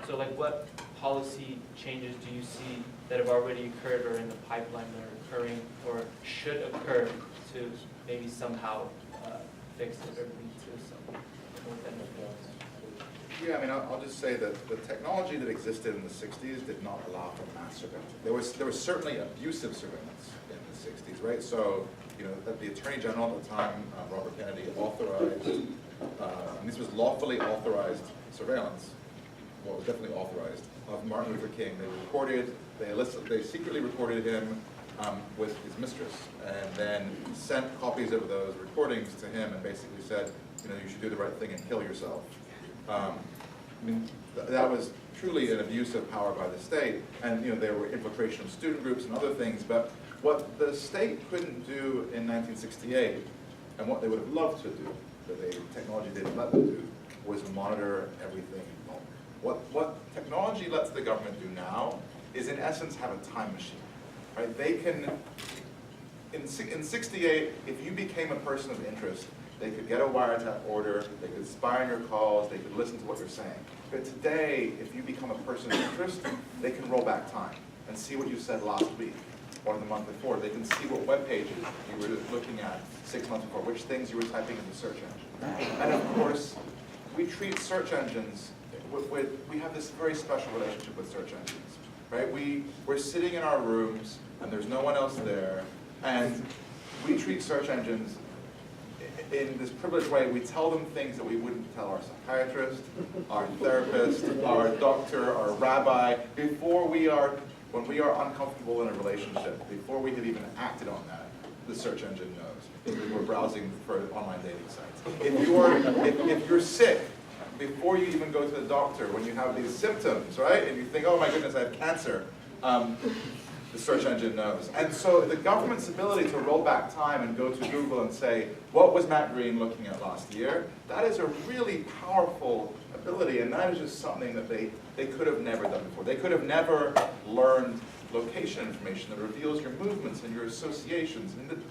So like, what policy changes do you see that have already occurred or in the pipeline that are occurring or should occur to maybe somehow fix it or lead to some more benefits? Yeah, I mean, I'll just say that the technology that existed in the 60s did not allow for mass surveillance. There was certainly abusive surveillance in the 60s, right? So, the Attorney General at the time, Robert Kennedy, authorized, and this was lawfully authorized surveillance, well, it was definitely authorized, of Martin Luther King. They secretly recorded him with his mistress, and then sent copies of those recordings to him and basically said, you should do the right thing and kill yourself. That was truly an abuse of power by the state, and there were infiltration of student groups and other things, but what the state couldn't do in 1968, and what they would have loved to do, but technology didn't let them do, was monitor everything. What technology lets the government do now is in essence have a time machine, right? They can, in 68, if you became a person of interest, they could get a wiretap order, they could spy on your calls, they could listen to what you're saying. But today, if you become a person of interest, they can roll back time and see what you said last week or the month before. They can see what web pages you were looking at 6 months before, which things you were typing in the search engine. And of course, we treat search engines, we have this very special relationship with search engines, right? We're sitting in our rooms and there's no one else there, and we treat search engines in this privileged way. We tell them things that we wouldn't tell our psychiatrist, our therapist, our doctor, our rabbi, when we are uncomfortable in a relationship, before we have even acted on that, the search engine knows. If we're browsing for online dating sites. If you're sick, before you even go to the doctor, when you have these symptoms, right, and you think, oh my goodness, I have cancer, the search engine knows. And so the government's ability to roll back time and go to Google and say, what was Matt Green looking at last year? That is a really powerful ability, and that is just something that they could have never done before. They could have never learned location information that reveals your movements and your associations. And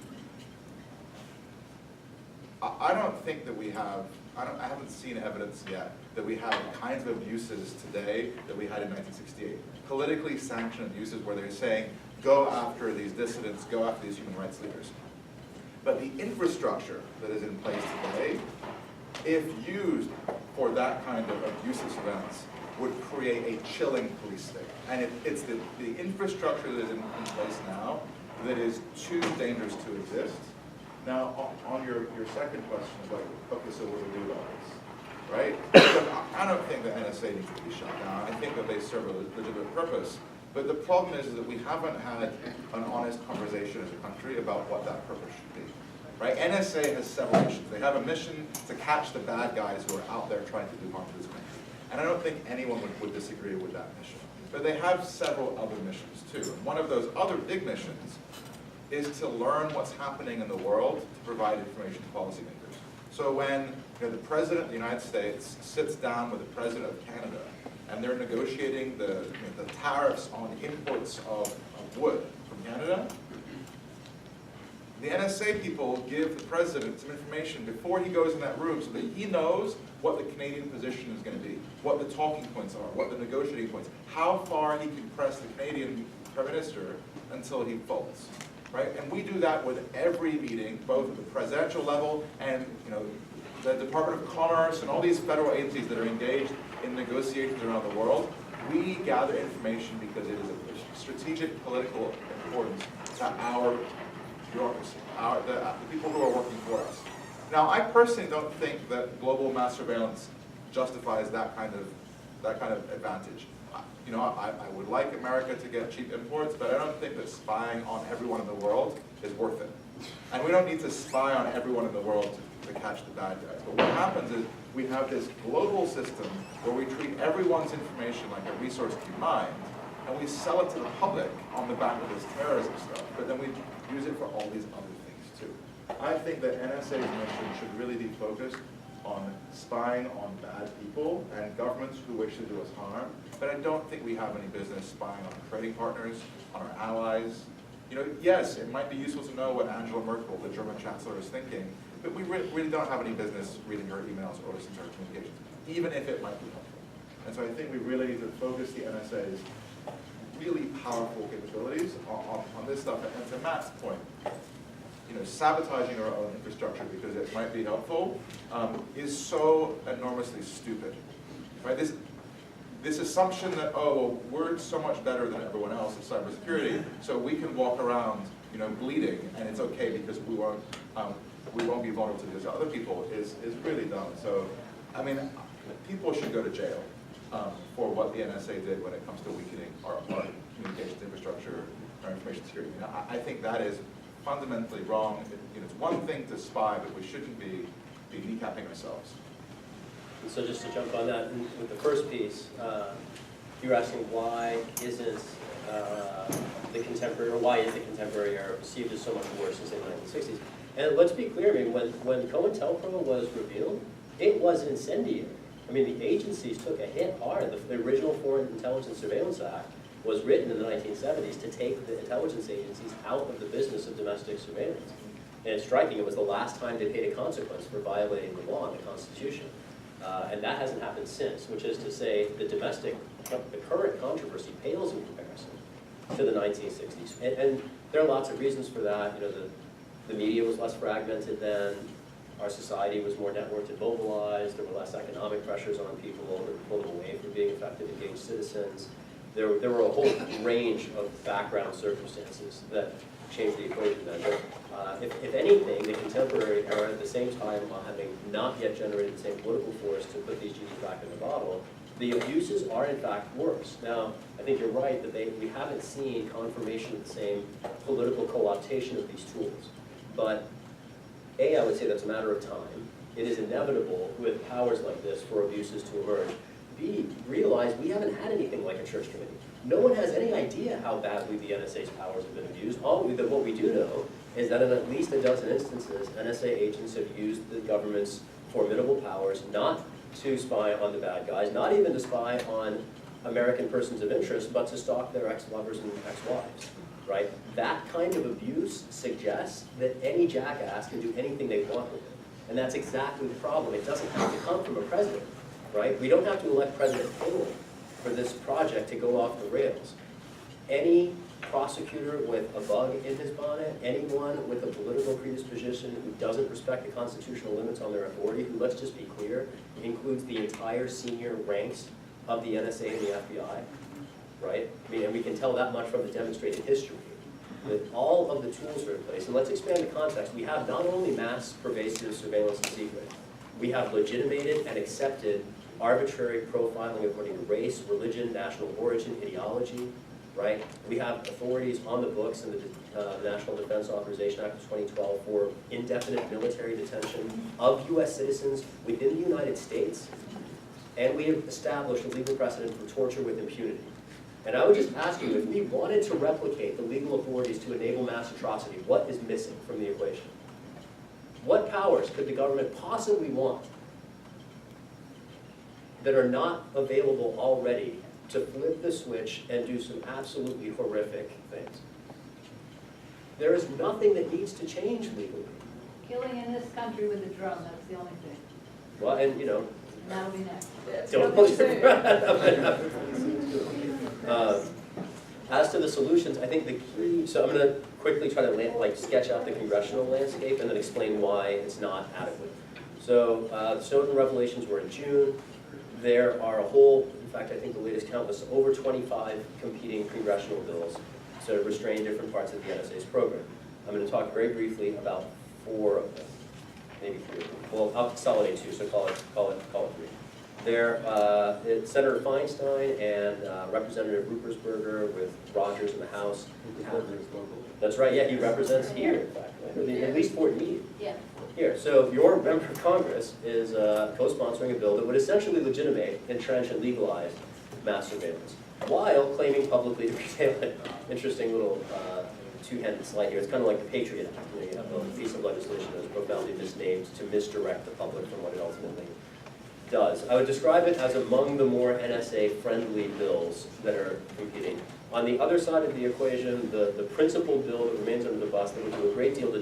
I don't think that we have, I haven't seen evidence yet that we have the kinds of abuses today that we had in 1968. Politically sanctioned abuses where they're saying, go after these dissidents, go after these human rights leaders. But the infrastructure that is in place today, if used for that kind of abusive surveillance, would create a chilling police state. And it's the infrastructure that is in place now that is too dangerous to exist. Now, on your second question about, okay, so what do we do about this, right? I don't think the NSA needs to be shut down. I think that they serve a legitimate purpose. But the problem is that we haven't had an honest conversation as a country about what that purpose should be, right? NSA has several missions. They have a mission to catch the bad guys who are out there trying to do harm to this country. And I don't think anyone would disagree with that mission. But they have several other missions too. And one of those other big missions is to learn what's happening in the world to provide information to policymakers. So when the President of the United States sits down with the President of Canada and they're negotiating the tariffs on imports of wood from Canada, the NSA people give the President some information before he goes in that room so that he knows what the Canadian position is going to be, what the talking points are, what the negotiating points, how far he can press the Canadian Prime Minister until he folds. Right? And we do that with every meeting, both at the presidential level and the Department of Commerce and all these federal agencies that are engaged in negotiations around the world. We gather information because it is of strategic political importance to our bureaucracy, the people who are working for us. Now, I personally don't think that global mass surveillance justifies that kind of advantage. You know, I would like America to get cheap imports, but I don't think that spying on everyone in the world is worth it. And we don't need to spy on everyone in the world to catch the bad guys. But what happens is we have this global system where we treat everyone's information like a resource to be mined, and we sell it to the public on the back of this terrorism stuff, but then we use it for all these other things too. I think that NSA's mission should really be focused on spying on bad people and governments who wish to do us harm, but I don't think we have any business spying on our trading partners, on our allies. You know, yes, it might be useful to know what Angela Merkel, the German chancellor, is thinking, but we really don't have any business reading her emails or listening to her communications, even if it might be helpful. And so I think we really need to focus the NSA's really powerful capabilities on this stuff. And to Matt's point, you know, sabotaging our own infrastructure because it might be helpful is so enormously stupid, right? This assumption that, oh, well, we're so much better than everyone else in cybersecurity, so we can walk around, you know, bleeding, and it's okay because we won't be vulnerable to these other people is really dumb. So, I mean, people should go to jail for what the NSA did when it comes to weakening our communications infrastructure, our information security. You know, I think that is fundamentally wrong. You know, it's one thing to spy, but we shouldn't be kneecapping ourselves. So just to jump on that, with the first piece, you were asking why isn't the contemporary, or why is the contemporary era perceived as so much worse since the 1960s? And let's be clear, I mean, when COINTELPRO was revealed, it was incendiary. I mean, the agencies took a hit hard. The original Foreign Intelligence Surveillance Act was written in the 1970s to take the intelligence agencies out of the business of domestic surveillance. And it's striking, it was the last time they paid a consequence for violating the law and the Constitution. And that hasn't happened since, which is to say the current controversy pales in comparison to the 1960s. And there are lots of reasons for that. You know, the media was less fragmented then, our society was more networked and mobilized, there were less economic pressures on people that pulled them away from being effective, engaged citizens. There were a whole range of background circumstances that changed the equation then. But if anything, the contemporary era, at the same time, while having not yet generated the same political force to put these genies back in the bottle, the abuses are in fact worse. Now, I think you're right that we haven't seen confirmation of the same political co-optation of these tools. But A, I would say that's a matter of time. It is inevitable with powers like this for abuses to emerge. B, realize we haven't had anything like a church committee. No one has any idea how badly the NSA's powers have been abused. What we do know is that in at least a dozen instances, NSA agents have used the government's formidable powers not to spy on the bad guys, not even to spy on American persons of interest, but to stalk their ex-lovers and ex-wives, right? That kind of abuse suggests that any jackass can do anything they want with it. And that's exactly the problem. It doesn't have to come from a president, right? We don't have to elect President Taylor for this project to go off the rails. Any prosecutor with a bug in his bonnet, anyone with a political predisposition who doesn't respect the constitutional limits on their authority, who, let's just be clear, includes the entire senior ranks of the NSA and the FBI, right? I mean, and we can tell that much from the demonstrated history. That all of the tools are in place, and let's expand the context. We have not only mass pervasive surveillance and secret, we have legitimated and accepted arbitrary profiling according to race, religion, national origin, ideology, right? We have authorities on the books in the National Defense Authorization Act of 2012 for indefinite military detention of U.S. citizens within the United States, and we have established a legal precedent for torture with impunity. And I would just ask you, if we wanted to replicate the legal authorities to enable mass atrocity, what is missing from the equation? What powers could the government possibly want that are not available already to flip the switch and do some absolutely horrific things? There is nothing that needs to change legally. Killing in this country with a drone, that's the only thing. Well, and you know, And that'll be next. don't hold your breath. As to the solutions, I think the key, so I'm going to quickly try to sketch out the congressional landscape and then explain why it's not adequate. So the Snowden revelations were in June. There are a whole, in fact, I think the latest count was over 25 competing congressional bills to restrain different parts of the NSA's program. I'm going to talk very briefly about 4 of them, maybe 3 of them. Well, I'll consolidate 2, so call it 3. They're Senator Feinstein and Representative Ruppersberger with Rogers in the House. That's right, yeah, he represents here, in fact, right? At least Fort Meade. Yeah. Here, so your member of Congress is co-sponsoring a bill that would essentially legitimate, entrench, and legalize mass surveillance, while claiming publicly to retail it. Interesting little two-handed slide here. It's kind of like the Patriot Act. You know, you have a piece of legislation that is profoundly misnamed to misdirect the public from what it ultimately does. I would describe it as among the more NSA-friendly bills that are competing. On the other side of the equation, the principal bill that remains under the bus that would do a great deal to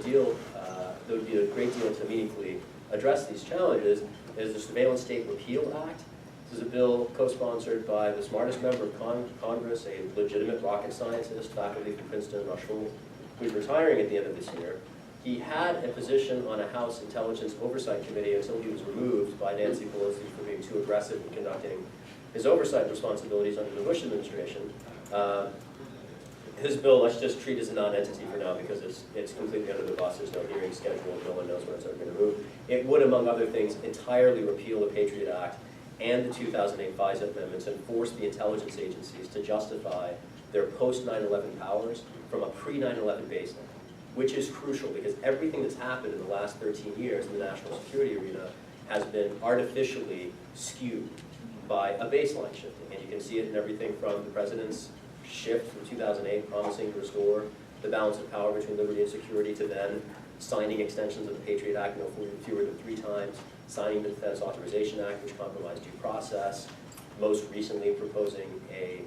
meaningfully address these challenges is the Surveillance State Repeal Act. This is a bill co-sponsored by the smartest member of Congress, a legitimate rocket scientist, faculty from Princeton, Rushville, who's retiring at the end of this year. He had a position on a House Intelligence Oversight Committee until he was removed by Nancy Pelosi for being too aggressive in conducting his oversight responsibilities under the Bush administration. His bill, let's just treat as a non-entity for now because it's completely under the bus. There's no hearing scheduled. No one knows when it's ever going to move. It would, among other things, entirely repeal the Patriot Act and the 2008 FISA amendments and force the intelligence agencies to justify their post-9/11 powers from a pre-9/11 baseline, which is crucial because everything that's happened in the last 13 years in the national security arena has been artificially skewed by a baseline shifting. And you can see it in everything from the president's shift from 2008 promising to restore the balance of power between liberty and security to then signing extensions of the Patriot Act no fewer than 3 times, signing the Defense Authorization Act, which compromised due process, most recently proposing a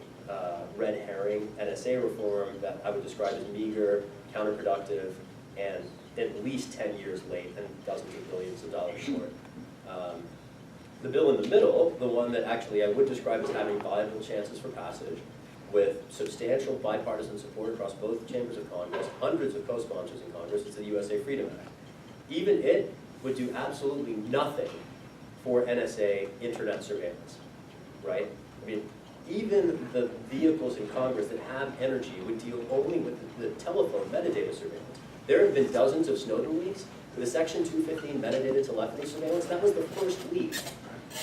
red herring NSA reform that I would describe as meager, counterproductive, and at least 10 years late and dozens of billions of dollars short. The bill in the middle, the one that actually I would describe as having viable chances for passage, with substantial bipartisan support across both chambers of Congress, hundreds of co-sponsors in Congress, is the USA Freedom Act. Even it would do absolutely nothing for NSA internet surveillance, right? I mean, even the vehicles in Congress that have energy would deal only with the telephone metadata surveillance. There have been dozens of Snowden leaks. The Section 215 metadata telephony surveillance, that was the first leak.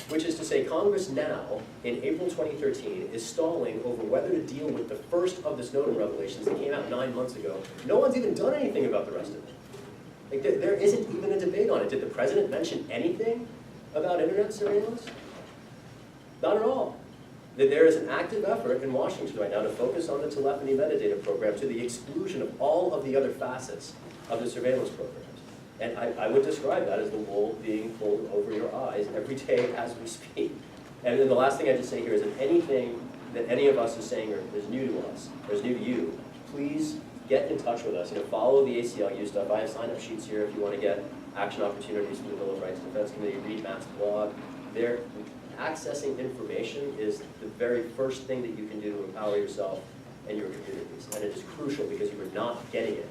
Which is to say, Congress now, in April 2013, is stalling over whether to deal with the first of the Snowden revelations that came out 9 months ago. No one's even done anything about the rest of it. Like, there isn't even a debate on it. Did the president mention anything about internet surveillance? Not at all. There is an active effort in Washington right now to focus on the telephony metadata program to the exclusion of all of the other facets of the surveillance program. And I would describe that as the wool being pulled over your eyes every day as we speak. And then the last thing I just say here is that anything that any of us is saying or is new to us, or is new to you, please get in touch with us. You know, follow the ACLU stuff. I have sign-up sheets here if you want to get action opportunities from the Bill of Rights Defense Committee. Read Matt's blog. Accessing information is the very first thing that you can do to empower yourself and your communities. And it is crucial because you are not getting it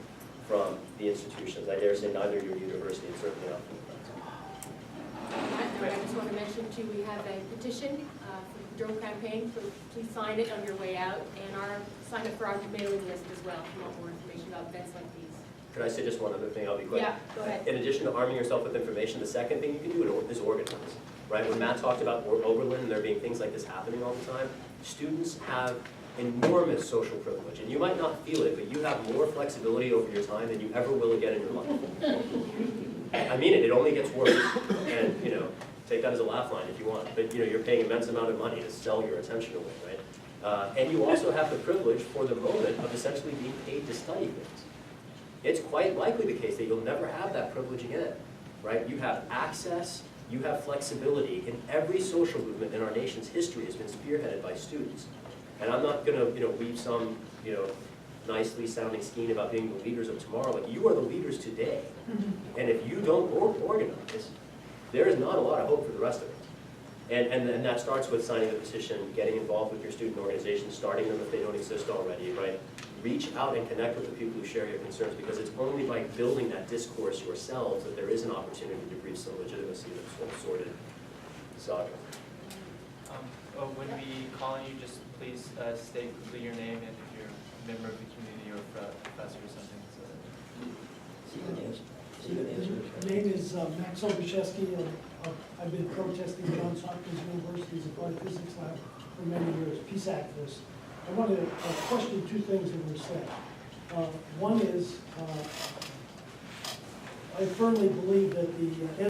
from the institutions. I dare say neither your university and certainly not from the I just want to mention too, we have a petition for the drone campaign, so please sign it on your way out, and sign up for our mailing list as well if you want more information about events like these. Could I say just one other thing? I'll be quick. Yeah, go ahead. In addition to arming yourself with information, the second thing you can do is organize. Right? When Matt talked about Oberlin and there being things like this happening all the time, students have enormous social privilege, and you might not feel it, but you have more flexibility over your time than you ever will again in your life. I mean it only gets worse, and you know, take that as a laugh line if you want, but you know, you're paying immense amount of money to sell your attention away, right? And you also have the privilege for the moment of essentially being paid to study things. It's quite likely the case that you'll never have that privilege again, right? You have access, you have flexibility, and every social movement in our nation's history has been spearheaded by students. And I'm not gonna, weave some, nicely sounding scheme about being the leaders of tomorrow. Like, you are the leaders today. And if you don't organize, there is not a lot of hope for the rest of us. And that starts with signing the petition, getting involved with your student organizations, starting them if they don't exist already, right? Reach out and connect with the people who share your concerns, because it's only by building that discourse yourselves that there is an opportunity to breathe some legitimacy to this whole sordid saga. When we call on you, just please state quickly your name and if you're a member of the community or a professor or something. So My name is Max Obashevsky, and I've been protesting Johns Hopkins University's applied physics lab for many years, peace activist. I want to question two things that were said. One is, I firmly believe that the